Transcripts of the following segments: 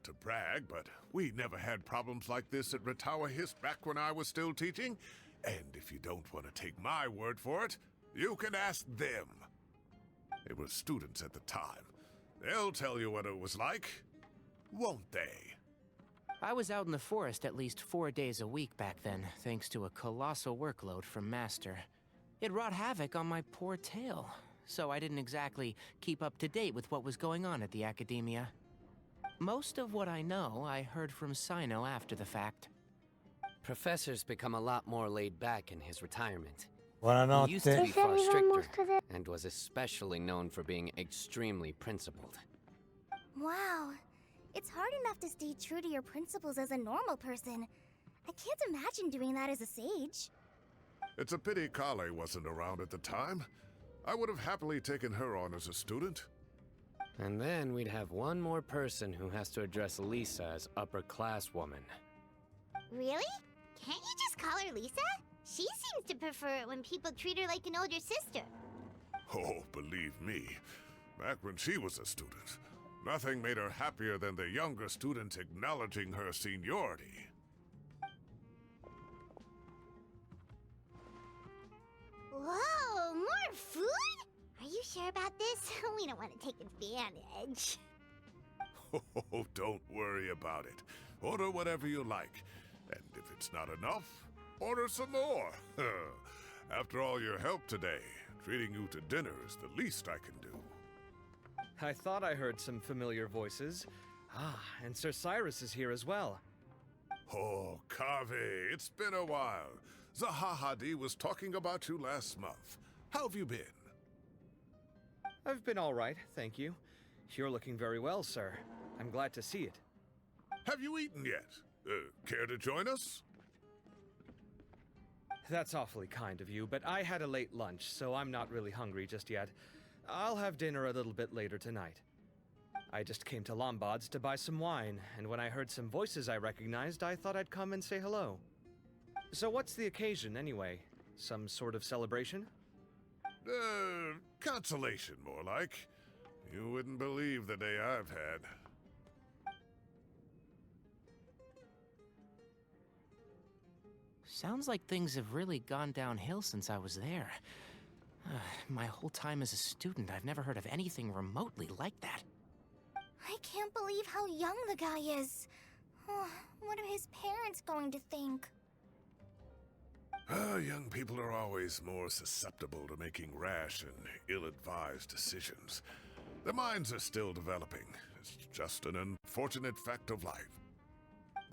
Not to brag, but we never had problems like this at Ratawa Hist back when I was still teaching. And if you don't want to take my word for it, you can ask them. They were students at the time. They'll tell you what it was like, won't they? I was out in the forest at least 4 days a week back then, thanks to a colossal workload from Master. It wrought havoc on my poor tail, so I didn't exactly keep up to date with what was going on at the academia. Most of what I know, I heard from Sino after the fact. Professor's become a lot more laid back in his retirement. He used to be Buonanotte. far stricter, and was especially known for being extremely principled. Wow. It's hard enough to stay true to your principles as a normal person. I can't imagine doing that as a sage. It's a pity Kale wasn't around at the time. I would have happily taken her on as a student. And then we'd have one more person who has to address Lisa as upper-class woman. Really? Can't you just call her Lisa? She seems to prefer it when people treat her like an older sister. Oh, believe me, back when she was a student, nothing made her happier than the younger students acknowledging her seniority. Whoa, more food? Are you sure about this? We don't want to take advantage. Oh, don't worry about it. Order whatever you like. And if it's not enough, order some more. After all your help today, treating you to dinner is the least I can do. I thought I heard some familiar voices. Ah, and Sir Cyrus is here as well. Oh, Kaveh, it's been a while. Zahahadi was talking about you last month. How have you been? I've been all right, thank you. You're looking very well, sir. I'm glad to see it. Have you eaten yet? Care to join us? That's awfully kind of you, but I had a late lunch, so I'm not really hungry just yet. I'll have dinner a little bit later tonight. I just came to Lombard's to buy some wine, and when I heard some voices I recognized, I thought I'd come and say hello. So what's the occasion, anyway? Some sort of celebration? Consolation, more like. You wouldn't believe the day I've had. Sounds like things have really gone downhill since I was there. My whole time as a student, I've never heard of anything remotely like that. I can't believe how young the guy is. Oh, what are his parents going to think? Young people are always more susceptible to making rash and ill-advised decisions. Their minds are still developing. It's just an unfortunate fact of life.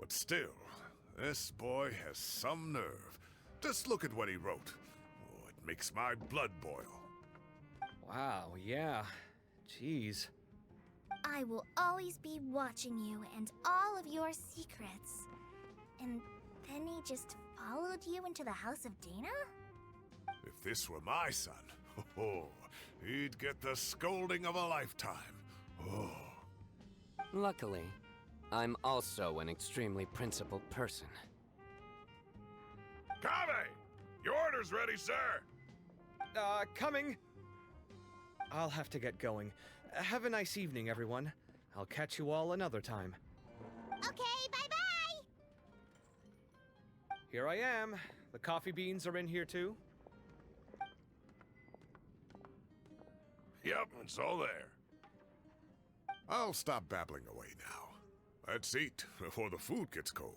But still, this boy has some nerve. Just look at what he wrote. Oh, it makes my blood boil. Wow, yeah. Jeez. I will always be watching you and all of your secrets. And then he just followed you into the house of Dana? If this were my son, he'd get the scolding of a lifetime. Oh. Luckily, I'm also an extremely principled person. Kaveh! Your order's ready, sir! Coming! I'll have to get going. Have a nice evening, everyone. I'll catch you all another time. Okay, bye-bye! Here I am. The coffee beans are in here too. Yep, it's all there. I'll stop babbling away now. Let's eat before the food gets cold.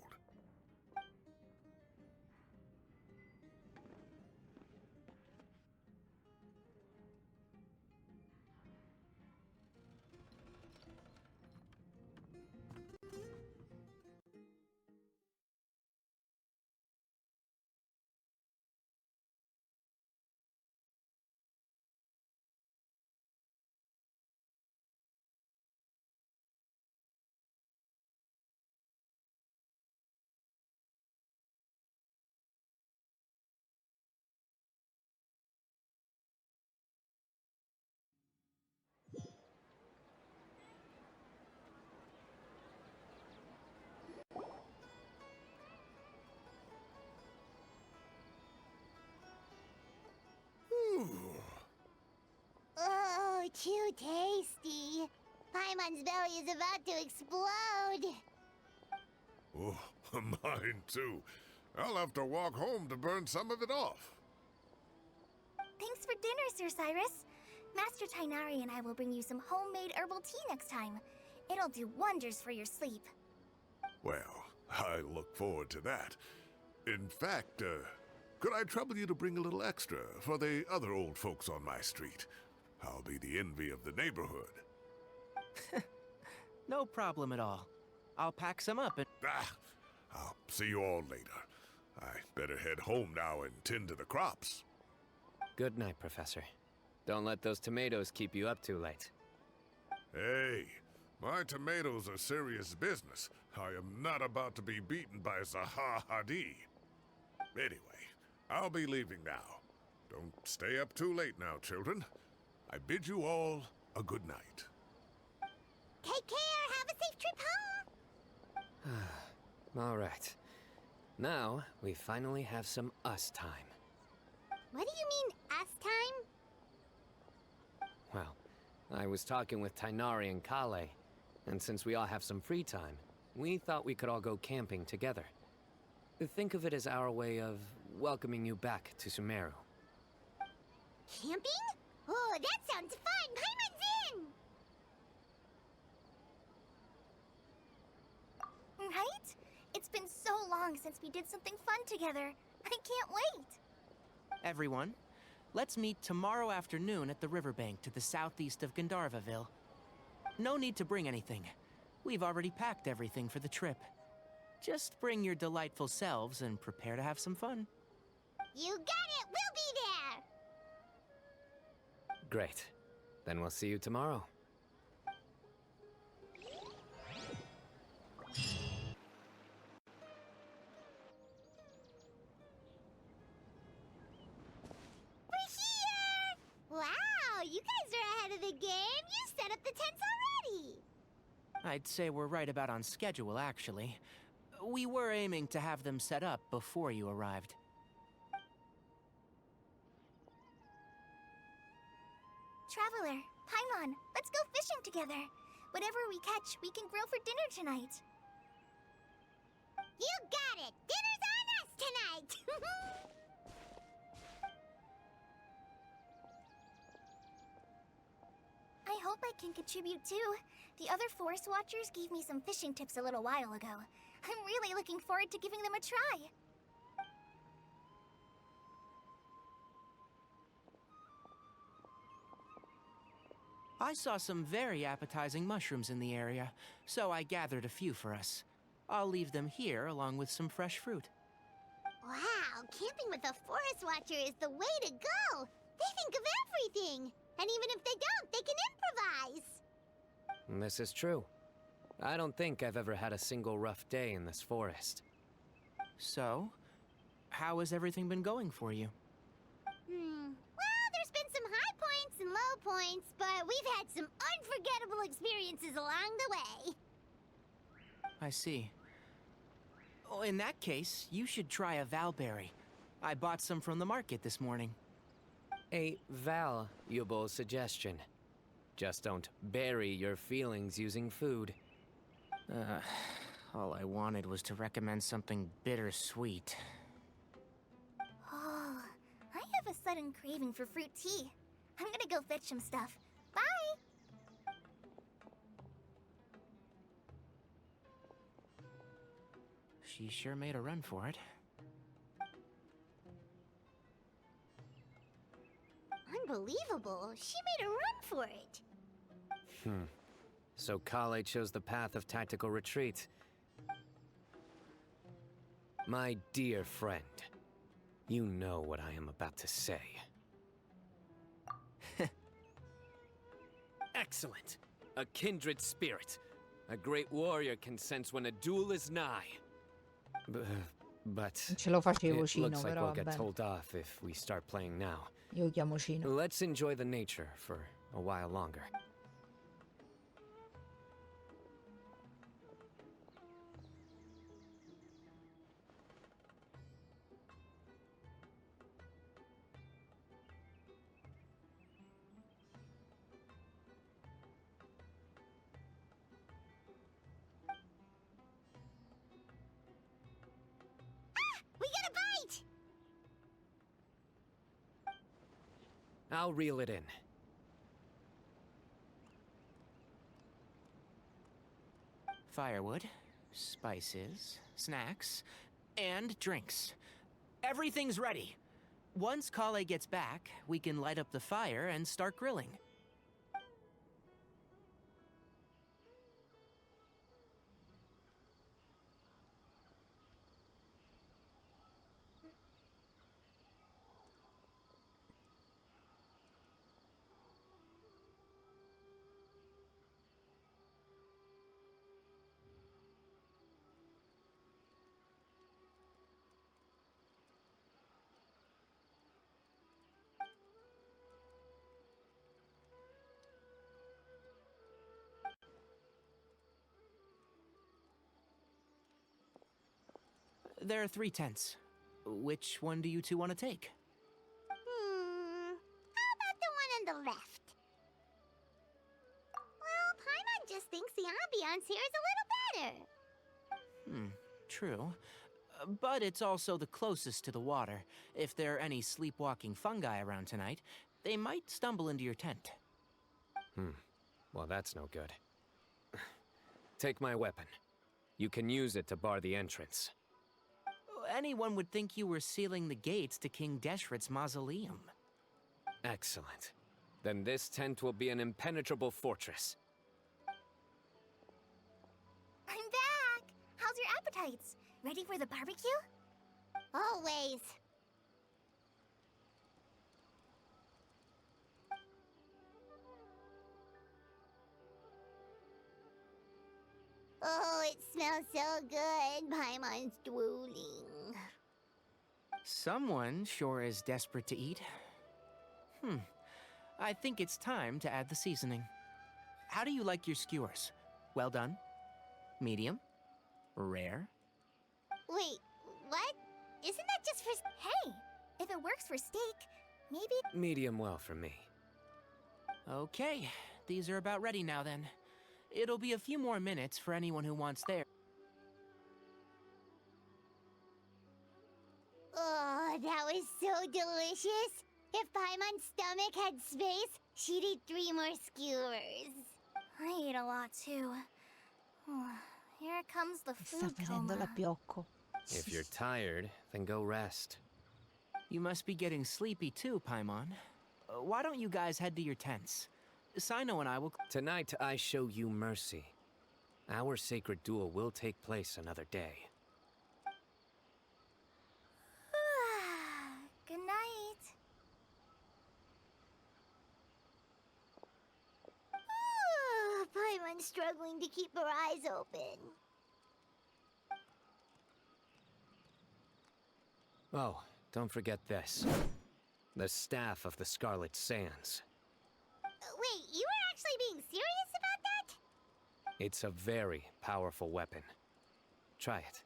Oh, too tasty. Paimon's belly is about to explode. Oh, mine too. I'll have to walk home to burn some of it off. Thanks for dinner, Sir Cyrus. Master Tighnari and I will bring you some homemade herbal tea next time. It'll do wonders for your sleep. Well, I look forward to that. In fact, could I trouble you to bring a little extra for the other old folks on my street? I'll be the envy of the neighborhood. No problem at all. I'll pack some up and... I'll see you all later. I better head home now and tend to the crops. Good night, Professor. Don't let those tomatoes keep you up too late. Hey, my tomatoes are serious business. I am not about to be beaten by Zaha Hadi. Anyway, I'll be leaving now. Don't stay up too late now, children. I bid you all a good night. Take care. Have a safe trip home. All right. Now, we finally have some us time. What do you mean, us time? Well, I was talking with Tighnari and Kale, and since we all have some free time, we thought we could all go camping together. Think of it as our way of welcoming you back to Sumeru. Camping? Oh, that sounds fun. Paimon's in. Right? It's been so long since we did something fun together. I can't wait. Everyone, let's meet tomorrow afternoon at the riverbank to the southeast of Gandharvaville. No need to bring anything. We've already packed everything for the trip. Just bring your delightful selves and prepare to have some fun. You got it. We'll be there. Great. Then we'll see you tomorrow. We're here! Wow, you guys are ahead of the game. You set up the tents already. I'd say we're right about on schedule, actually. We were aiming to have them set up before you arrived. Traveler, Paimon, let's go fishing together. Whatever we catch, we can grill for dinner tonight. You got it. Dinner's on us tonight. I hope I can contribute too. The other forest watchers gave me some fishing tips a little while ago. I'm really looking forward to giving them a try. I saw some very appetizing mushrooms in the area, so I gathered a few for us. I'll leave them here along with some fresh fruit. Wow, camping with a forest watcher is the way to go. They think of everything. And even if they don't, they can improvise. This is true. I don't think I've ever had a single rough day in this forest. So, how has everything been going for you? Well, there's been some high points and low points, but we've had some unforgettable experiences along the way. I see. Oh, in that case, you should try a valberry. I bought some from the market this morning. A valuable suggestion. Just don't bury your feelings using food. All I wanted was to recommend something bittersweet. Oh, I have a sudden craving for fruit tea. I'm gonna go fetch some stuff. Bye! She sure made a run for it. Unbelievable. She made a run for it. So Kale chose the path of tactical retreat. My dear friend, you know what I am about to say. Excellent! A kindred spirit. A great warrior can sense when a duel is nigh. But Ce lo facevo it Cino, looks like però we'll get vabbè. told off if we start playing now. Io chiamo Cino. Let's enjoy the nature for a while longer. I'll reel it in. Firewood, spices, snacks, and drinks. Everything's ready. Once Kale gets back, we can light up the fire and start grilling. There are 3 tents. Which one do you two want to take? How about the one on the left? Well, Paimon just thinks the ambiance here is a little better. True. But it's also the closest to the water. If there are any sleepwalking fungi around tonight, they might stumble into your tent. Well, that's no good. Take my weapon. You can use it to bar the entrance. Anyone would think you were sealing the gates to King Deshret's mausoleum. Excellent. Then this tent will be an impenetrable fortress. I'm back! How's your appetites? Ready for the barbecue? Always. Oh, it smells so good. Paimon's drooling. Someone sure is desperate to eat. I think it's time to add the seasoning. How do you like your skewers? Well done? Medium? Rare? Wait, what? Isn't that just for... Hey, if it works for steak, maybe... Medium well for me. Okay, these are about ready now then. It'll be a few more minutes for anyone who wants their... Oh, that was so delicious. If Paimon's stomach had space, she'd eat 3 more skewers. I ate a lot too. Here comes the Sta food venendo coma. la Piocco. If you're tired, then go rest. You must be getting sleepy too, Paimon. Why don't you guys head to your tents? Sino and I will... Tonight, I show you mercy. Our sacred duel will take place another day. Good night. Paimon's struggling to keep her eyes open. Oh, don't forget this. The Staff of the Scarlet Sands. Wait, you were actually being serious about that? It's a very powerful weapon. Try it.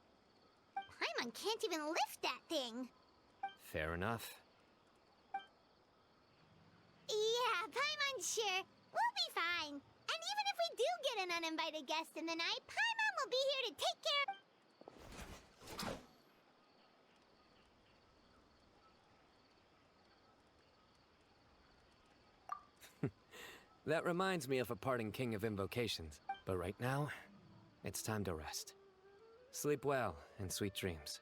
Paimon can't even lift that thing. Fair enough. Yeah, Paimon's sure. We'll be fine. And even if we do get an uninvited guest in the night, Paimon will be here to take care of... That reminds me of a parting king of invocations. But right now, it's time to rest. Sleep well and sweet dreams.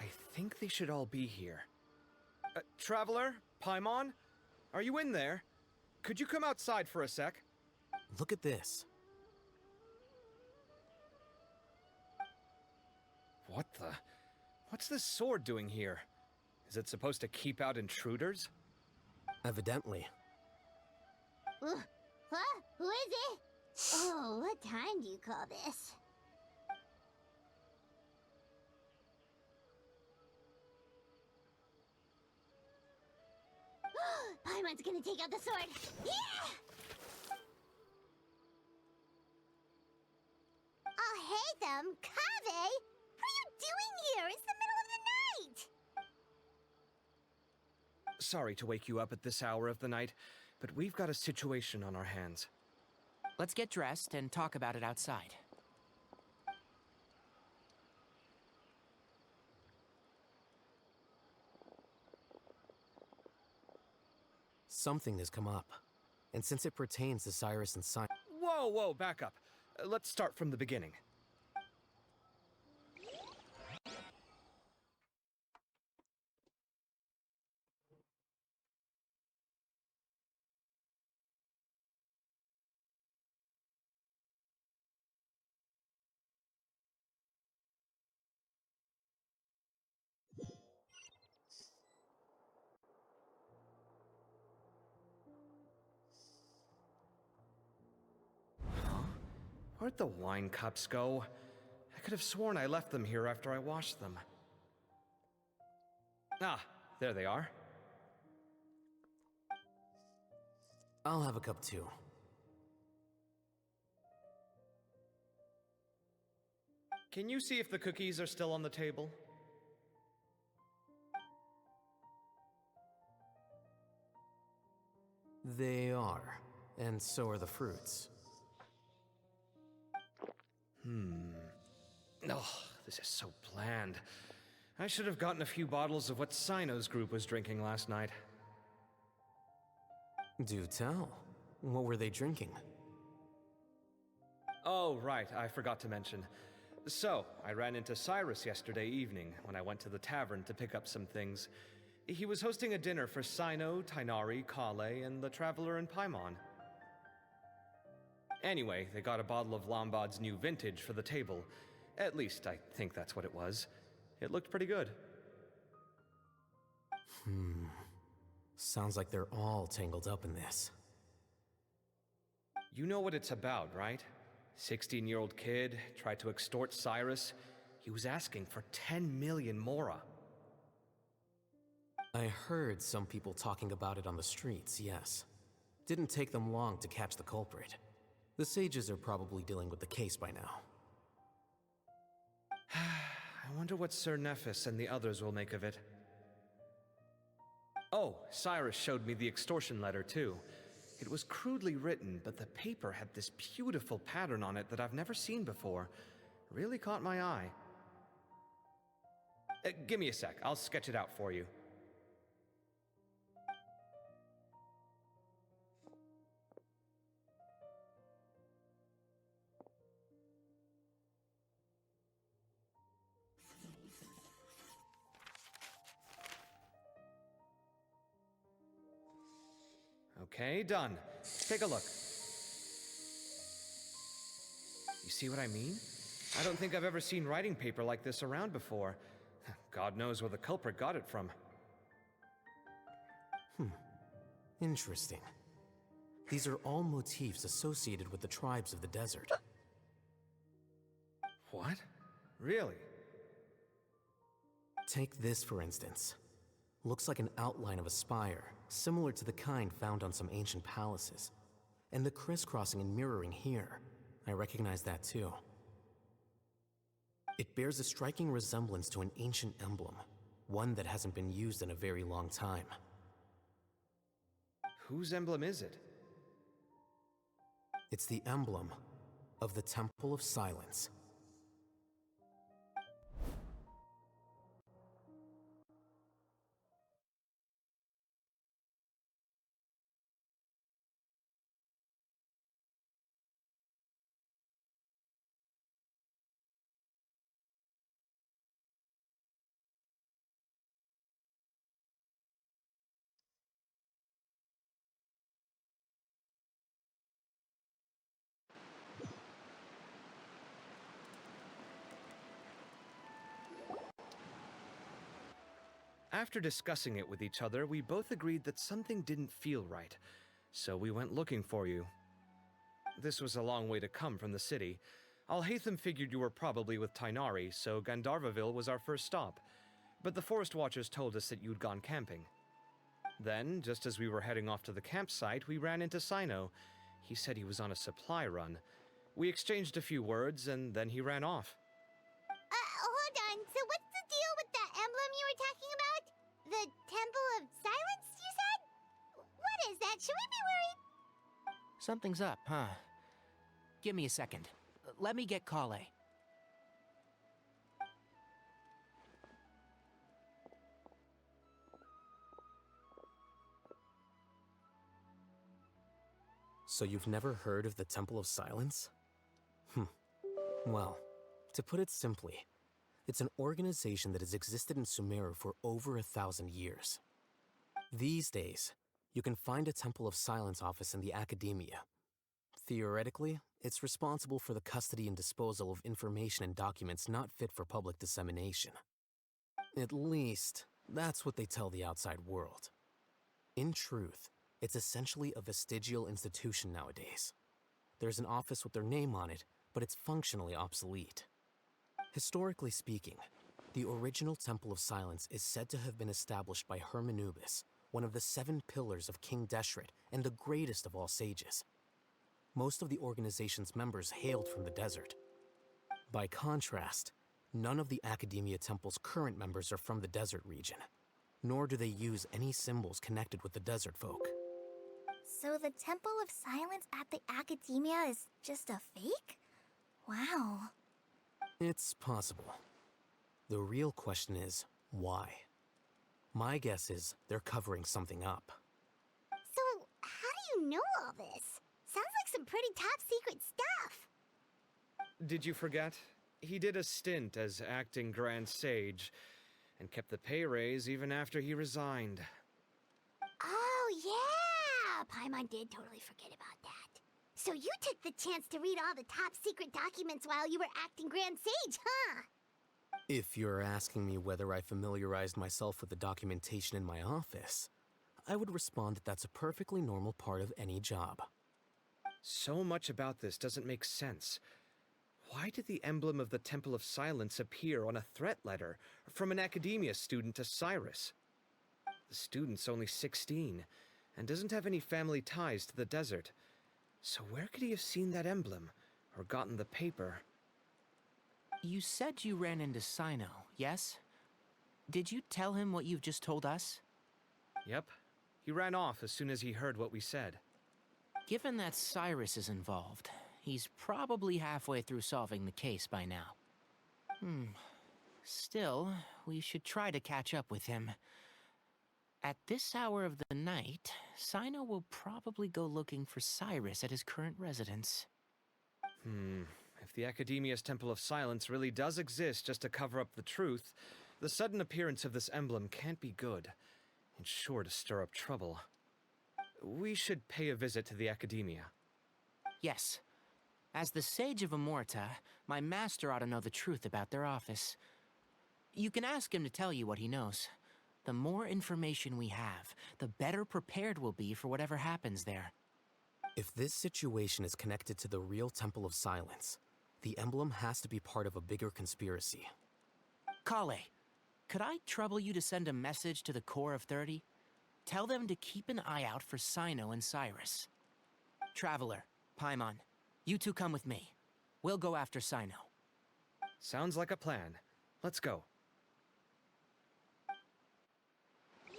I think they should all be here. Traveler? Paimon? Are you in there? Could you come outside for a sec? Look at this. What the... What's this sword doing here? Is it supposed to keep out intruders? Evidently. Huh? Who is it? Oh, what time do you call this? Paimon's gonna take out the sword. Yeah! Oh, hey them, Kave! What are you doing here? It's the middle of the night! Sorry to wake you up at this hour of the night, but we've got a situation on our hands. Let's get dressed and talk about it outside. Something has come up. And since it pertains to Cyrus and Simon... Whoa, back up. Let's start from the beginning. Where'd the wine cups go? I could have sworn I left them here after I washed them. Ah, there they are. I'll have a cup too. Can you see if the cookies are still on the table? They are. And so are the fruits. Oh, this is so bland. I should have gotten a few bottles of what Sino's group was drinking last night. Do tell. What were they drinking? Oh, right, I forgot to mention. So, I ran into Cyrus yesterday evening when I went to the tavern to pick up some things. He was hosting a dinner for Sino, Tighnari, Kale, and the Traveler and Paimon. Anyway, they got a bottle of Lombard's new vintage for the table. At least, I think that's what it was. It looked pretty good. Sounds like they're all tangled up in this. You know what it's about, right? 16-year-old kid tried to extort Cyrus. He was asking for 10 million mora. I heard some people talking about it on the streets, yes. Didn't take them long to catch the culprit. The sages are probably dealing with the case by now. I wonder what Sir Nephis and the others will make of it. Oh, Cyrus showed me the extortion letter, too. It was crudely written, but the paper had this beautiful pattern on it that I've never seen before. Really caught my eye. Give me a sec, I'll sketch it out for you. Okay, done. Take a look. You see what I mean? I don't think I've ever seen writing paper like this around before. God knows where the culprit got it from. Interesting. These are all motifs associated with the tribes of the desert. What? Really? Take this, for instance. Looks like an outline of a spire, similar to the kind found on some ancient palaces. And the crisscrossing and mirroring here, I recognize that too. It bears a striking resemblance to an ancient emblem, one that hasn't been used in a very long time. Whose emblem is it? It's the emblem of the Temple of Silence. After discussing it with each other, we both agreed that something didn't feel right, so we went looking for you. This was a long way to come from the city. Alhaitham figured you were probably with Tighnari, so Gandharvaville was our first stop. But the Forest Watchers told us that you'd gone camping. Then, just as we were heading off to the campsite, we ran into Sino. He said he was on a supply run. We exchanged a few words, and then he ran off. Hold on. So what's the deal with that emblem you were talking about? The Temple of Silence, you said? What is that? Should we be worried? Something's up, huh? Give me a second. Let me get Kale. So you've never heard of the Temple of Silence? Well, to put it simply, it's an organization that has existed in Sumeru for over 1,000 years. These days, you can find a Temple of Silence office in the academia. Theoretically, it's responsible for the custody and disposal of information and documents not fit for public dissemination. At least, that's what they tell the outside world. In truth, it's essentially a vestigial institution nowadays. There's an office with their name on it, but it's functionally obsolete. Historically speaking, the original Temple of Silence is said to have been established by Hermanubis, one of the 7 pillars of King Deshret and the greatest of all sages. Most of the organization's members hailed from the desert. By contrast, none of the Academia Temple's current members are from the desert region, nor do they use any symbols connected with the desert folk. So the Temple of Silence at the Academia is just a fake? Wow. It's possible. The real question is, why? My guess is they're covering something up. So, how do you know all this? Sounds like some pretty top secret stuff. Did you forget? He did a stint as acting Grand Sage, and kept the pay raise even after he resigned. Oh, yeah! Paimon did totally forget about that. So you took the chance to read all the top secret documents while you were acting Grand Sage, huh? If you're asking me whether I familiarized myself with the documentation in my office, I would respond that that's a perfectly normal part of any job. So much about this doesn't make sense. Why did the emblem of the Temple of Silence appear on a threat letter from an academia student to Cyrus? The student's only 16, and doesn't have any family ties to the desert. So where could he have seen that emblem, or gotten the paper? You said you ran into Sino, yes? Did you tell him what you've just told us? Yep. He ran off as soon as he heard what we said. Given that Cyrus is involved, he's probably halfway through solving the case by now. Still, we should try to catch up with him. At this hour of the night, Sino will probably go looking for Cyrus at his current residence. If the Academia's Temple of Silence really does exist just to cover up the truth, the sudden appearance of this emblem can't be good, and sure to stir up trouble. We should pay a visit to the Academia. Yes. As the Sage of Amorta, my master ought to know the truth about their office. You can ask him to tell you what he knows. The more information we have, the better prepared we'll be for whatever happens there. If this situation is connected to the real Temple of Silence, the emblem has to be part of a bigger conspiracy. Kale, could I trouble you to send a message to the Core of 30? Tell them to keep an eye out for Sino and Cyrus. Traveler, Paimon, you two come with me. We'll go after Sino. Sounds like a plan. Let's go.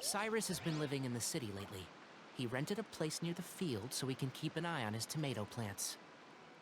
Cyrus has been living in the city lately. He rented a place near the field so he can keep an eye on his tomato plants.